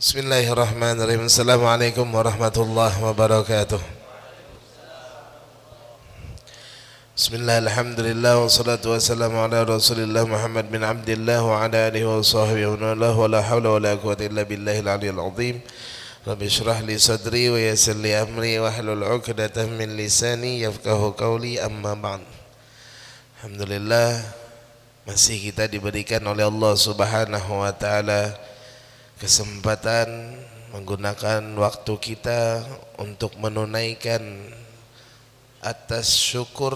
Bismillahirrahmanirrahim. Assalamualaikum warahmatullahi wabarakatuh. Bismillah, alhamdulillah, wassalatu wassalamu ala rasulillah Muhammad bin Abdillah wa ala alihi wa sahbihi wa ala wa la hawla wa la quwwata illa billahil aliyyil azim. Rabbi shrah li sadri wa yassir li amri wa hlul 'uqdatam min lisani yafqahu qawli, amma ba'd. Alhamdulillah, masih kita diberikan oleh Allah Subhanahu wa taala kesempatan menggunakan waktu kita untuk menunaikan atas syukur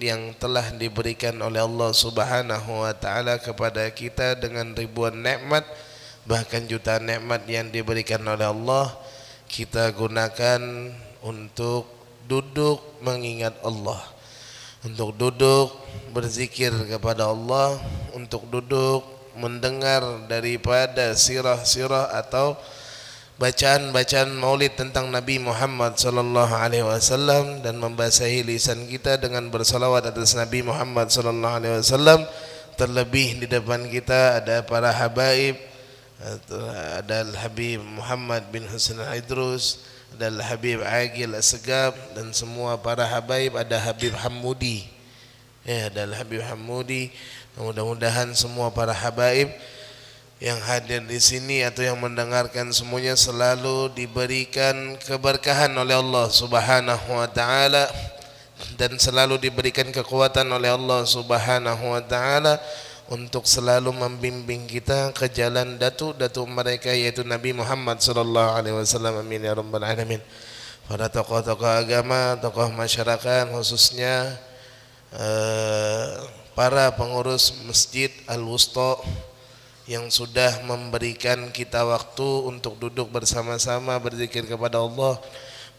yang telah diberikan oleh Allah Subhanahu wa taala kepada kita dengan ribuan nikmat, bahkan jutaan nikmat yang diberikan oleh Allah. Kita gunakan untuk duduk mengingat Allah, untuk duduk berzikir kepada Allah, untuk duduk mendengar daripada sirah-sirah atau bacaan-bacaan maulid tentang Nabi Muhammad sallallahu alaihi wasallam, dan membasahi lisan kita dengan bersalawat atas Nabi Muhammad sallallahu alaihi wasallam. Terlebih di depan kita ada para habaib, ada Al-Habib Muhammad bin Husain Al-Idrus, ada Al-Habib Agil As-Segab, dan semua para habaib. Ada Habib Hamudi, ada Al-Habib Hamudi. Mudah-mudahan semua para habaib yang hadir di sini atau yang mendengarkan semuanya selalu diberikan keberkahan oleh Allah Subhanahu wa taala, dan selalu diberikan kekuatan oleh Allah Subhanahu wa taala untuk selalu membimbing kita ke jalan datuk-datuk mereka, yaitu Nabi Muhammad sallallahu alaihi wasallam. Amin ya rabbal alamin. Para tokoh-tokoh agama, tokoh masyarakat, khususnya para pengurus Masjid Al-Wusta yang sudah memberikan kita waktu untuk duduk bersama-sama berzikir kepada Allah.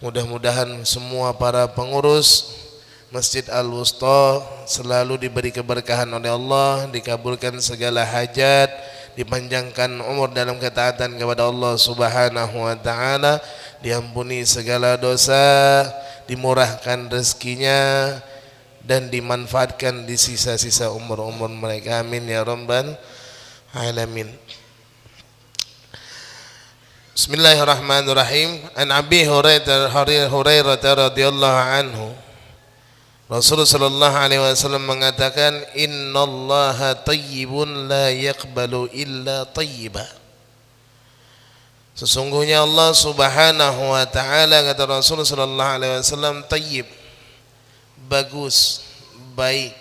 Mudah-mudahan semua para pengurus Masjid Al-Wusta selalu diberi keberkahan oleh Allah, dikabulkan segala hajat, dipanjangkan umur dalam ketaatan kepada Allah Subhanahu wa taala, diampuni segala dosa, dimurahkan rezekinya, dan dimanfaatkan di sisa-sisa umur-umur mereka. Amin ya rabbal alamin. Bismillahirrahmanirrahim. An Abi Hurairah radhiyallahu anhu, Rasulullah sallallahu alaihi wasallam mengatakan, innallaha tayyibun la yaqbalu illa tayyiba. Sesungguhnya Allah Subhanahu wa taala, kata Rasulullah sallallahu alaihi wasallam, tayyib, bagus, baik.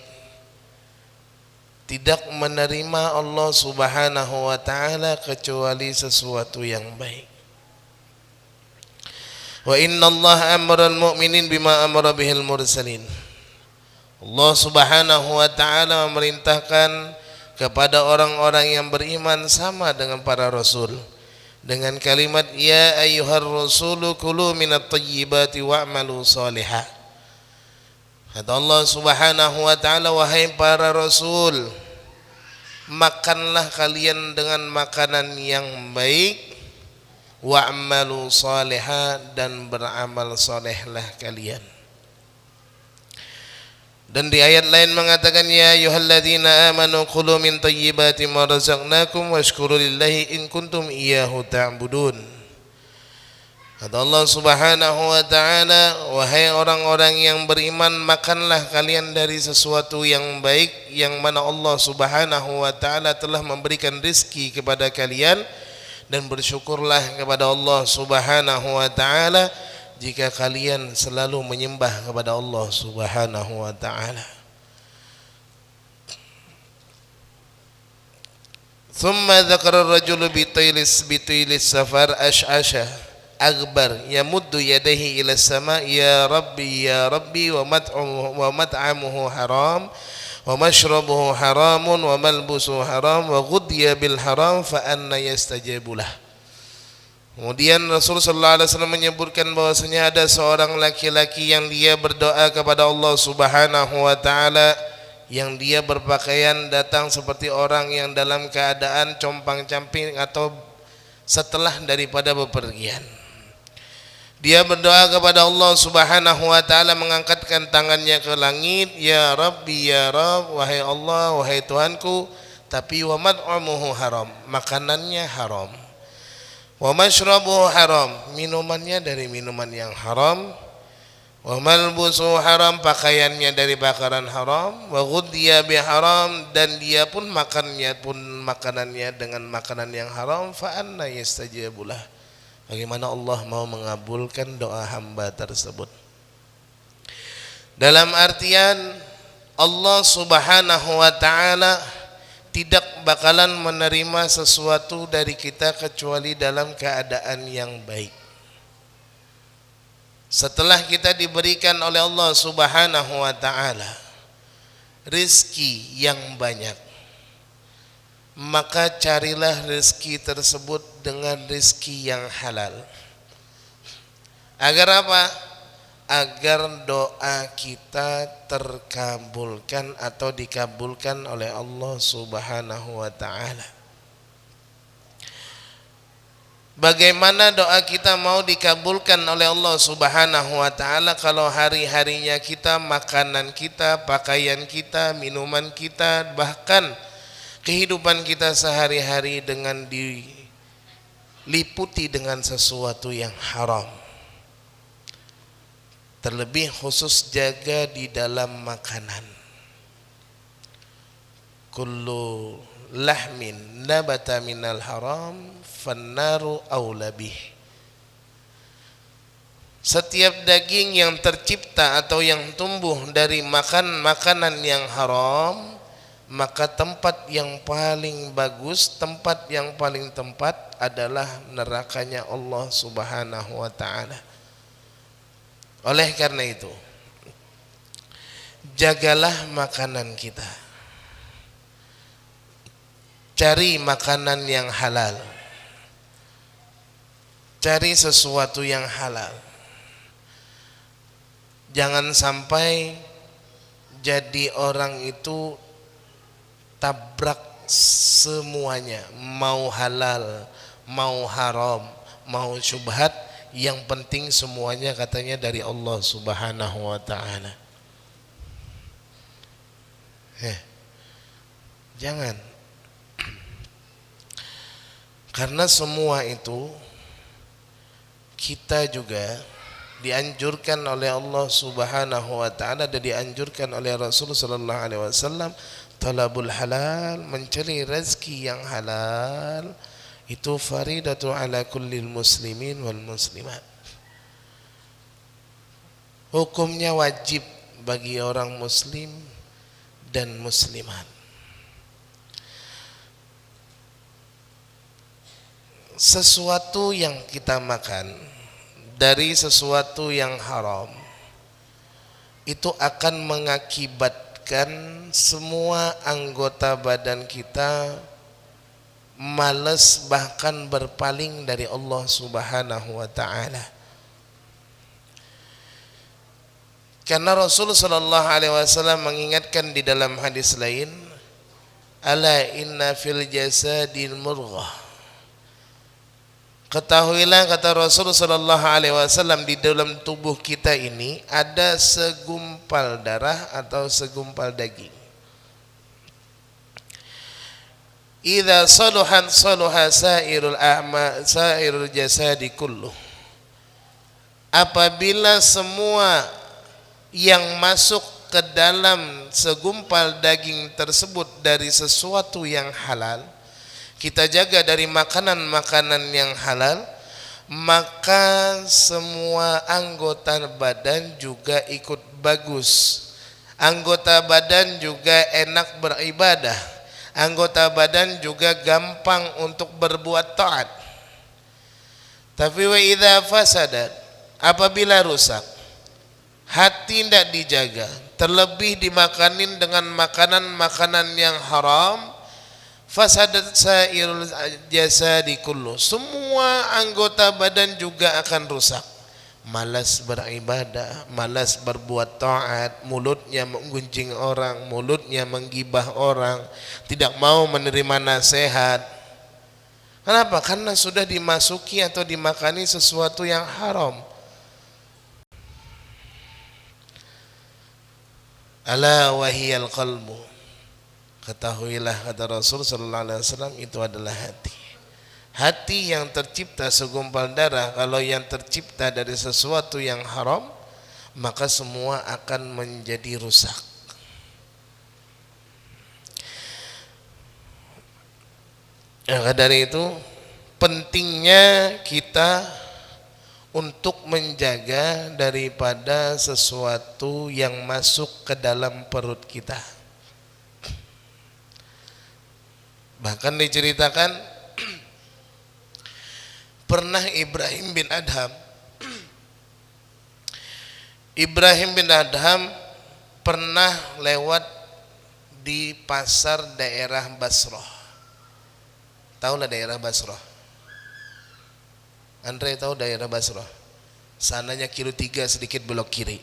Tidak menerima Allah Subhanahu wa taala kecuali sesuatu yang baik. Wa innallaha amara al-mu'minin bima amara bihil mursalin. Allah Subhanahu wa taala memerintahkan kepada orang-orang yang beriman sama dengan para rasul dengan kalimat ya ayyuhar rasulu kulu minat thayyibati wa'malu salihah. Kata Allah Subhanahu wa taala, wahai para rasul, makanlah kalian dengan makanan yang baik, wa'malu salihah, dan beramal salehlah kalian. Dan di ayat lain mengatakan ya ayyuhalladzina amanu kulu min thayyibati ma razaqnakum washkuru lillahi in kuntum iyyahu ta'budun. Kata Allah Subhanahu wa taala, wahai orang-orang yang beriman, makanlah kalian dari sesuatu yang baik yang mana Allah Subhanahu wa taala telah memberikan rezeki kepada kalian, dan bersyukurlah kepada Allah Subhanahu wa taala jika kalian selalu menyembah kepada Allah Subhanahu wa taala. Thumma dzakara ar-rajulu bitailis safar ash'asha akbar yamuddu yadayhi ila sama ya rabbi wa mat'amuhu haram wa mashrabuhu haramun wa malbusuhu haram wa ghudhiya bil haram fa anna yastajabu lah. Kemudian Rasulullah sallallahu alaihi wasallam menyebutkan bahwasanya ada seorang laki-laki yang dia berdoa kepada Allah Subhanahu wa taala, yang dia berpakaian datang seperti orang yang dalam keadaan compang-camping atau setelah daripada bepergian. Dia berdoa kepada Allah Subhanahu wa taala, mengangkatkan tangannya ke langit, ya Rabbi ya Rabb, wahai Allah, wahai Tuhanku, tapi wa mat'amuhu haram, makanannya haram. Wa mashrabuhu haram, minumannya dari minuman yang haram. Wa malbusuhu haram, pakaiannya dari pakaian haram. Wa ghudhiya biharam, dan dia pun makanannya dengan makanan yang haram. Fa anna yastajibulah, bagaimana Allah mau mengabulkan doa hamba tersebut? Dalam artian Allah Subhanahu wa ta'ala tidak bakalan menerima sesuatu dari kita kecuali dalam keadaan yang baik. Setelah kita diberikan oleh Allah Subhanahu wa ta'ala rizki yang banyak, maka carilah rizki tersebut dengan rizki yang halal. Agar apa? Agar doa kita terkabulkan atau dikabulkan oleh Allah Subhanahu wa ta'ala. Bagaimana doa kita mau dikabulkan oleh Allah Subhanahu wa ta'ala kalau hari-harinya kita, makanan kita, pakaian kita, minuman kita, bahkan kehidupan kita sehari-hari dengan diliputi dengan sesuatu yang haram. Terlebih khusus jaga di dalam makanan. Kullu lahmin nabata minal haram fannaru aula bih. Setiap daging yang tercipta atau yang tumbuh dari makanan yang haram, maka tempat yang paling bagus, tempat yang paling tempat adalah nerakanya Allah Subhanahu wa ta'ala. Oleh karena itu, jagalah makanan kita. Cari makanan yang halal. Cari sesuatu yang halal. Jangan sampai jadi orang itu tabrak semuanya, mau halal, mau haram, mau syubhat. Yang penting semuanya katanya dari Allah Subhanahu wa ta'ala. Jangan. Karena semua itu kita juga dianjurkan oleh Allah Subhanahu wa ta'ala dan dianjurkan oleh Rasul sallallahu alaihi wasallam, talabul halal, mencari rezeki yang halal. Itu faridatu ala kullil muslimin wal muslimat. Hukumnya wajib bagi orang muslim dan muslimat. Sesuatu yang kita makan dari sesuatu yang haram itu akan mengakibatkan semua anggota badan kita malas, bahkan berpaling dari Allah Subhanahu wa ta'ala. Karena Rasul sallallahu alaihi wasallam mengingatkan di dalam hadis lain, ala inna fil jasadil murghah. Ketahuilah, kata Rasul sallallahu alaihi wasallam, di dalam tubuh kita ini ada segumpal darah atau segumpal daging. Idza saluhan saluha sairul jasadi kulluh. Apabila semua yang masuk ke dalam segumpal daging tersebut dari sesuatu yang halal, kita jaga dari makanan-makanan yang halal, maka semua anggota badan juga ikut bagus. Anggota badan juga enak beribadah. Anggota badan juga gampang untuk berbuat taat. Tapi wa idza fasadat, apabila rusak, hati tidak dijaga, terlebih dimakanin dengan makanan-makanan yang haram, fasadat sairul jasadi kullu, semua anggota badan juga akan rusak. Malas beribadah, malas berbuat taat, mulutnya menggunjing orang, mulutnya menggibah orang, tidak mau menerima nasihat. Kenapa? Karena sudah dimasuki atau dimakani sesuatu yang haram. Ala wahiyal qalbu. Ketahuilah, kata Rasul sallallahu alaihi wasallam, itu adalah hati. Hati yang tercipta segumpal darah, kalau yang tercipta dari sesuatu yang haram, maka semua akan menjadi rusak. Maka dari itu pentingnya kita untuk menjaga daripada sesuatu yang masuk ke dalam perut kita. Bahkan diceritakan pernah Ibrahim bin Adham pernah lewat di pasar daerah Basrah. Tahulah daerah Basrah? Andre tahu daerah Basrah? Sananya kilo 3 sedikit belok kiri.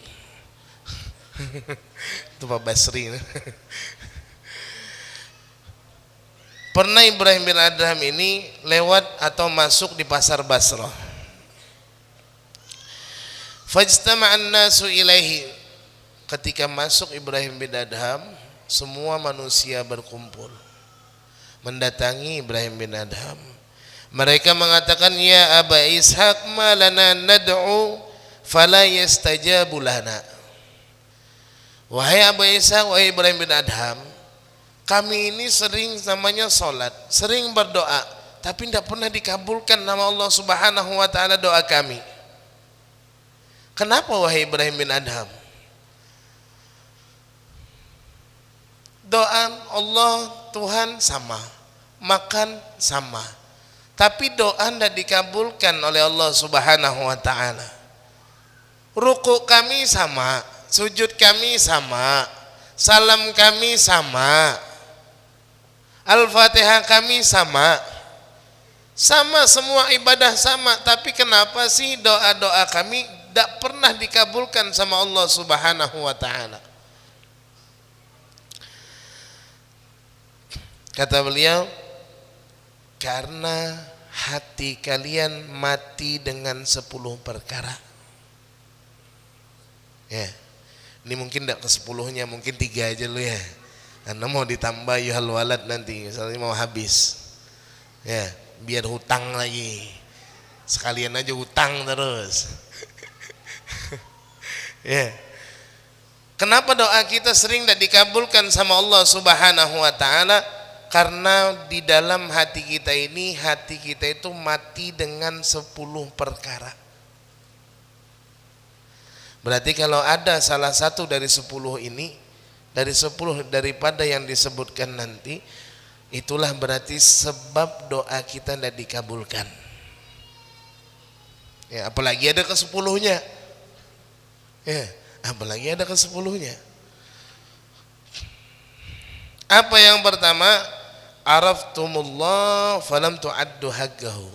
Itu Pak Basri. Pernah Ibrahim bin Adham ini lewat atau masuk di pasar Basrah. Fajtama'an nasu ilaihi. Ketika masuk Ibrahim bin Adham, semua manusia berkumpul mendatangi Ibrahim bin Adham. Mereka mengatakan, ya Aba Ishaq, ma lana nad'u fala yastajabu lana. Wahai Aba Ishaq, wahai Ibrahim bin Adham, kami ini sering namanya sholat, sering berdoa, tapi tidak pernah dikabulkan nama Allah Subhanahu wa ta'ala doa kami. Kenapa wahai Ibrahim bin Adham? Doa Allah Tuhan sama, makan sama, tapi doa tidak dikabulkan oleh Allah Subhanahu wa ta'ala. Ruku kami sama, sujud kami sama, salam kami sama, Al-Fatihah kami sama, semua ibadah sama, tapi kenapa sih doa-doa kami tidak pernah dikabulkan sama Allah Subhanahu wa ta'ala? Kata beliau, karena hati kalian mati dengan 10 perkara. Ya, ini mungkin tidak ke 10-nya, mungkin 3 aja lu ya. Karena mau ditambah yuhal walad nanti, misalnya mau habis. Ya, biar hutang lagi. Sekalian aja hutang terus. Ya. Kenapa doa kita sering tidak dikabulkan sama Allah Subhanahu wa ta'ala? Karena di dalam hati kita ini, hati kita itu mati dengan 10 perkara. Berarti kalau ada salah satu dari 10 ini, dari 10 daripada yang disebutkan nanti, itulah berarti sebab doa kita tidak dikabulkan. Ya, apalagi ada ke 10-nya. Ya, apalagi ada ke 10-nya. Apa yang pertama? Araftumullah falam tu'addu haqqahu.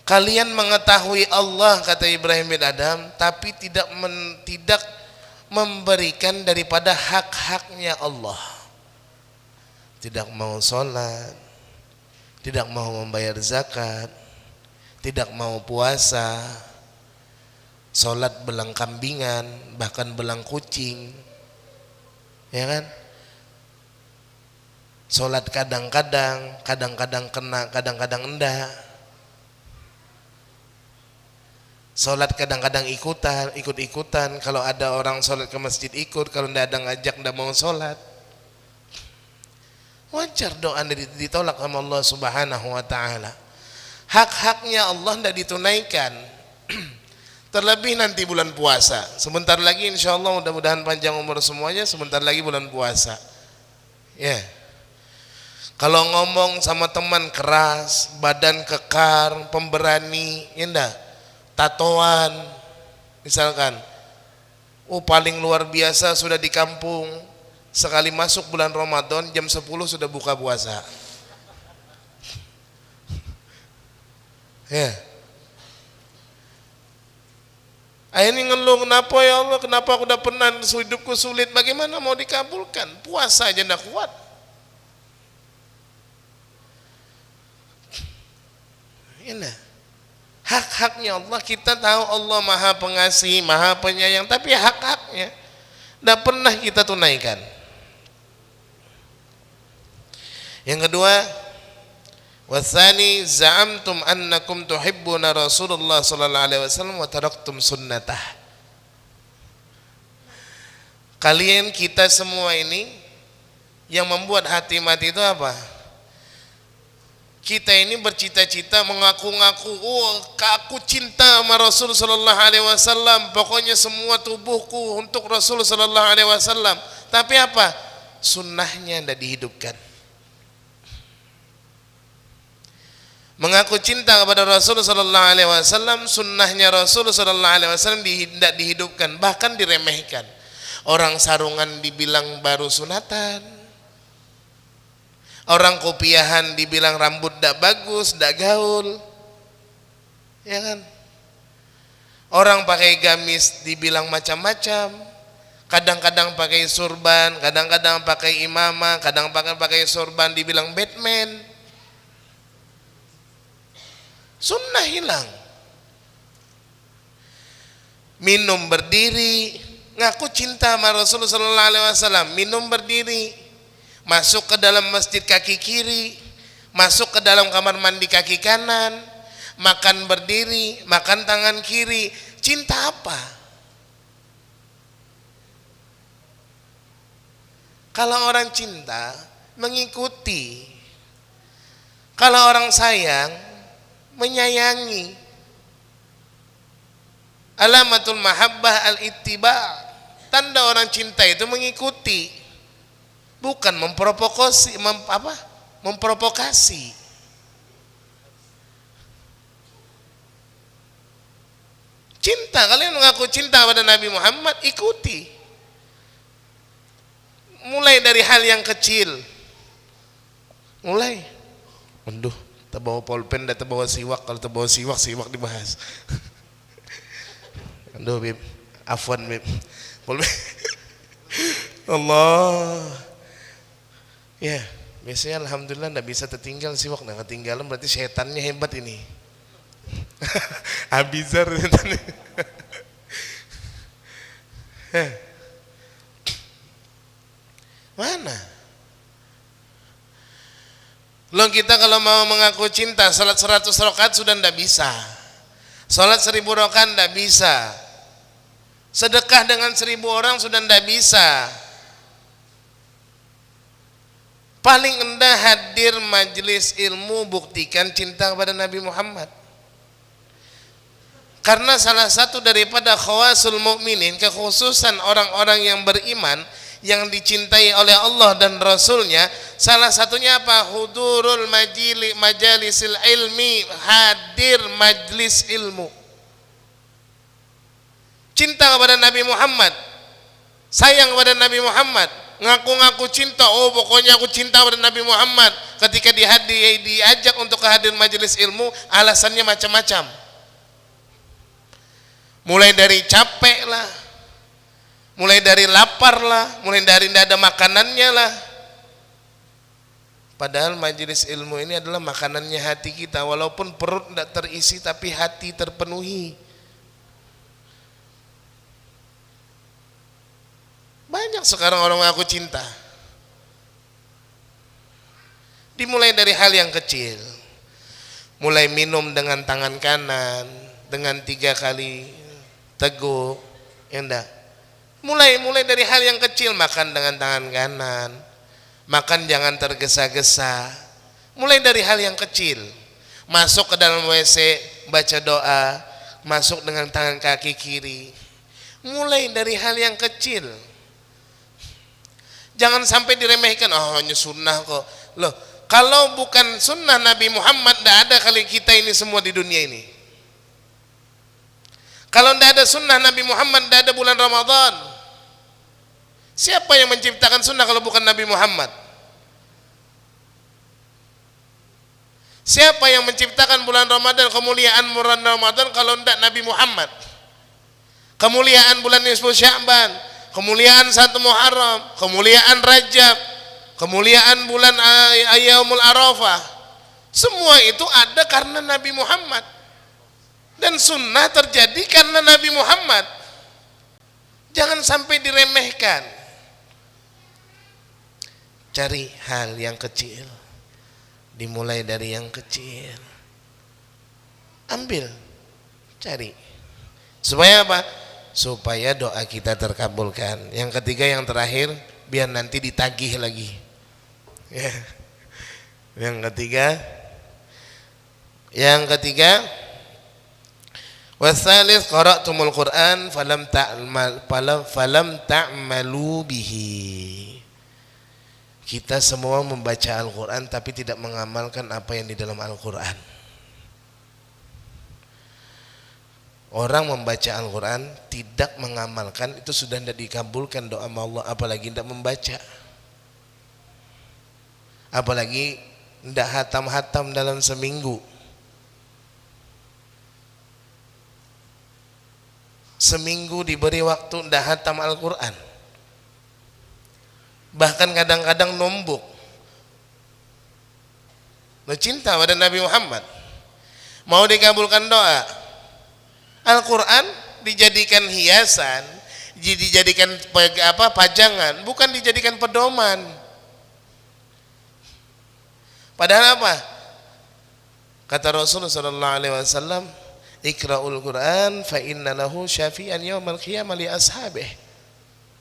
Kalian mengetahui Allah, kata Ibrahim bin Adham, tapi tidak memberikan daripada hak-haknya Allah. Tidak mau sholat, tidak mau membayar zakat, tidak mau puasa, sholat belang kambingan, bahkan belang kucing, ya kan? Sholat kadang-kadang kena, kadang-kadang enggak. Sholat kadang-kadang ikut-ikutan. Kalau ada orang sholat ke masjid ikut, kalau tidak ada ngajak tidak mau sholat. Wajar doa ditolak sama Allah Subhanahu wa ta'ala. Hak-haknya Allah tidak ditunaikan. Terlebih nanti bulan puasa. Sebentar lagi insya Allah, mudah-mudahan panjang umur semuanya. Sebentar lagi bulan puasa. Ya. Kalau ngomong sama teman keras, badan kekar, pemberani, ya enggak? Tatoan misalkan, paling luar biasa sudah di kampung, sekali masuk bulan Ramadan jam 10 sudah buka puasa. Ya, akhirnya ngeluh, kenapa ya Allah, kenapa aku udah pernah hidupku sulit, bagaimana mau dikabulkan? Puasa aja nggak kuat. Ini hak-haknya Allah. Kita tahu Allah maha pengasih, maha penyayang, tapi hak-haknya tidak pernah kita tunaikan. Yang kedua, Watsani za'amtum annakum tuhibbuna Rasulullah sallallahu alaihi wasallam wa taraktum sunnatah. Kalian, kita semua ini yang membuat hati mati itu apa? Kita ini bercita-cita mengaku-ngaku, oh aku cinta sama Rasul sallallahu alaihi wasallam, pokoknya semua tubuhku untuk Rasul sallallahu alaihi wasallam. Tapi apa? Sunnahnya tidak dihidupkan. Mengaku cinta kepada Rasul sallallahu alaihi wasallam, sunnahnya Rasul sallallahu alaihi wasallam tidak dihidupkan, bahkan diremehkan. Orang sarungan dibilang baru sunatan, orang kopiahan dibilang rambut tidak bagus, tidak gaul, ya kan? Orang pakai gamis dibilang macam-macam, kadang-kadang pakai surban, kadang-kadang pakai imamah, kadang-kadang pakai surban dibilang Batman. Sunnah hilang. Minum berdiri, ngaku cinta sama Rasulullah sallallahu alaihi wasallam, minum berdiri, masuk ke dalam masjid kaki kiri, masuk ke dalam kamar mandi kaki kanan, makan berdiri, makan tangan kiri. Cinta apa? Kalau orang cinta mengikuti, kalau orang sayang menyayangi. Alamatul mahabbah al-ittiba'. Tanda orang cinta itu mengikuti, bukan memprovokasi, memprovokasi. Cinta, kalian mengaku cinta pada Nabi Muhammad, ikuti. Mulai dari hal yang kecil. Mulai. Aduh, tak bawa pulpen, tak bawa siwak. Kalau tak bawa siwak, siwak dibahas. Aduh, Bib. Afwan, Bib. Allah. Ya, biasanya alhamdulillah enggak bisa tertinggal siwak, nah ketinggalan berarti setannya hebat ini. Abizar. Mana? Loh, kita kalau mau mengaku cinta, salat 100 rakaat sudah enggak bisa. Salat 1000 rakaat enggak bisa. Sedekah dengan 1000 orang sudah tidak bisa. Paling rendah hadir majelis ilmu, buktikan cinta kepada Nabi Muhammad. Karena salah satu daripada khawasul mukminin, kekhususan orang-orang yang beriman, yang dicintai oleh Allah dan Rasulnya, salah satunya apa? Hudurul majalisil ilmi, hadir majlis ilmu. Cinta kepada Nabi Muhammad, sayang kepada Nabi Muhammad, ngaku-ngaku cinta, oh pokoknya aku cinta kepada Nabi Muhammad. Ketika diajak untuk hadir majelis ilmu, alasannya macam-macam. Mulai dari capek lah, mulai dari lapar lah, mulai dari tidak ada makanannya lah. Padahal majelis ilmu ini adalah makanannya hati kita. Walaupun perut tidak terisi, tapi hati terpenuhi. Banyak sekarang orang mengaku cinta. Dimulai dari hal yang kecil. Mulai minum dengan tangan kanan, dengan 3 kali teguk, ya enggak? Mulai dari hal yang kecil, makan dengan tangan kanan, makan jangan tergesa-gesa. Mulai dari hal yang kecil. Masuk ke dalam WC, baca doa, masuk dengan tangan kaki kiri. Mulai dari hal yang kecil. Jangan sampai diremehkan, oh hanya sunnah kok. Loh, kalau bukan sunnah Nabi Muhammad, tidak ada kali kita ini semua di dunia ini. Kalau tidak ada sunnah Nabi Muhammad, tidak ada bulan Ramadan. Siapa yang menciptakan sunnah kalau bukan Nabi Muhammad? Siapa yang menciptakan bulan Ramadan, kemuliaan bulan Ramadan kalau tidak Nabi Muhammad? Kemuliaan bulan nisfu Sya'ban, kemuliaan 1 Muharram, kemuliaan Rajab, kemuliaan bulan Yaumul Arafah, semua itu ada karena Nabi Muhammad. Dan sunnah terjadi karena Nabi Muhammad. Jangan sampai diremehkan. Cari hal yang kecil, Dimulai dari yang kecil. Ambil, cari. Supaya apa? Supaya doa kita terkabulkan. Yang ketiga, yang terakhir, biar nanti ditagih lagi. Ya. Yang ketiga, wasalis qara'tumul Qur'an falam ta'malu bihi. Kita semua membaca Al-Qur'an tapi tidak mengamalkan apa yang di dalam Al-Qur'an. Orang membaca Al-Qur'an tidak mengamalkan, itu sudah tidak dikabulkan doa Allah, apalagi tidak membaca. Apalagi tidak hatam-hatam dalam seminggu. Seminggu diberi waktu tidak hatam Al-Quran. Bahkan kadang-kadang nombok. Cinta pada Nabi Muhammad, mau dikabulkan doa, Al-Quran dijadikan hiasan, dijadikan pajangan, bukan dijadikan pedoman. Padahal apa? Kata Rasulullah sallallahu alaihi wasallam, Iqra'ul Qur'an fa inna lahu syafi'an yaumal qiyamah li ashabih.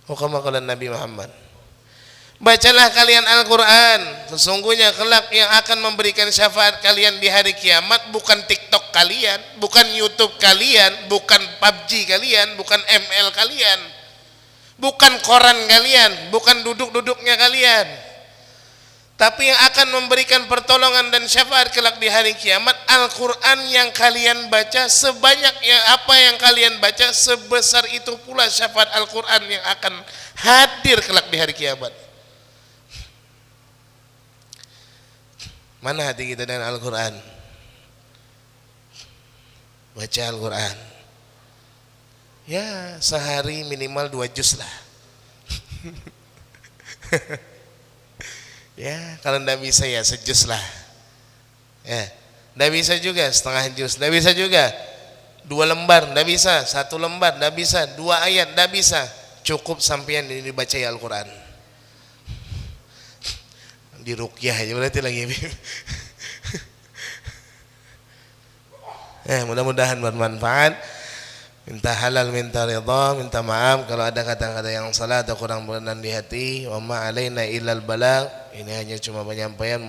Kama qala Nabi Muhammad. Bacalah kalian Al-Qur'an, sesungguhnya kelak yang akan memberikan syafaat kalian di hari kiamat bukan TikTok kalian, bukan YouTube kalian, bukan PUBG kalian, bukan ML kalian, bukan koran kalian, bukan duduk-duduknya kalian. Tapi yang akan memberikan pertolongan dan syafaat kelak di hari kiamat, Al-Quran yang kalian baca. Sebanyak apa yang kalian baca, sebesar itu pula syafaat Al-Quran yang akan hadir kelak di hari kiamat. Mana hati kita dengan Al-Quran? Baca Al-Quran ya, sehari minimal 2 juz lah. Ya, kalau tidak bisa ya sejus lah. Ya, tidak bisa juga setengah juz, tidak bisa juga 2 lembar, tidak bisa 1 lembar, tidak bisa 2 ayat, tidak bisa. Cukup sampean ini dibaca Al-Quran. Di ruqyah aja berarti lagi. Mudah-mudahan bermanfaat. Minta halal, minta ridha, minta maaf kalau ada kata-kata yang salah atau kurang berkenan di hati. Wa ma alaina illal balagh. Ini hanya cuma penyampaian.